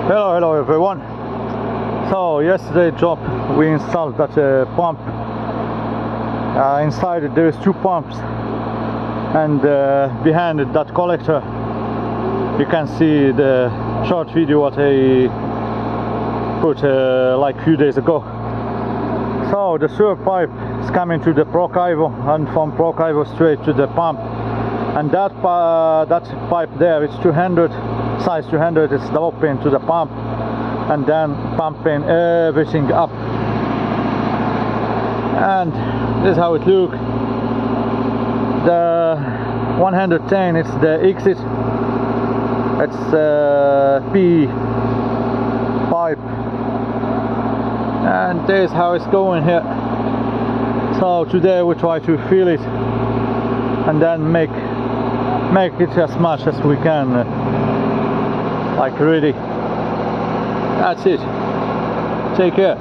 Hello everyone. So yesterday job we installed that pump. Inside there is two pumps, and behind it, that collector. You can see the short video what I put like few days ago. So the sewer pipe is coming to the Prokivo, and from Prokivo straight to the pump. And that pipe there, it's 200, size 200, is developing to the pump and then pumping everything up. And this is how it looks. The 110, it's the exit. It's P pipe, and this is how it's going here. So today we try to fill it and then make it as much as we can, like ready. That's it. Take care.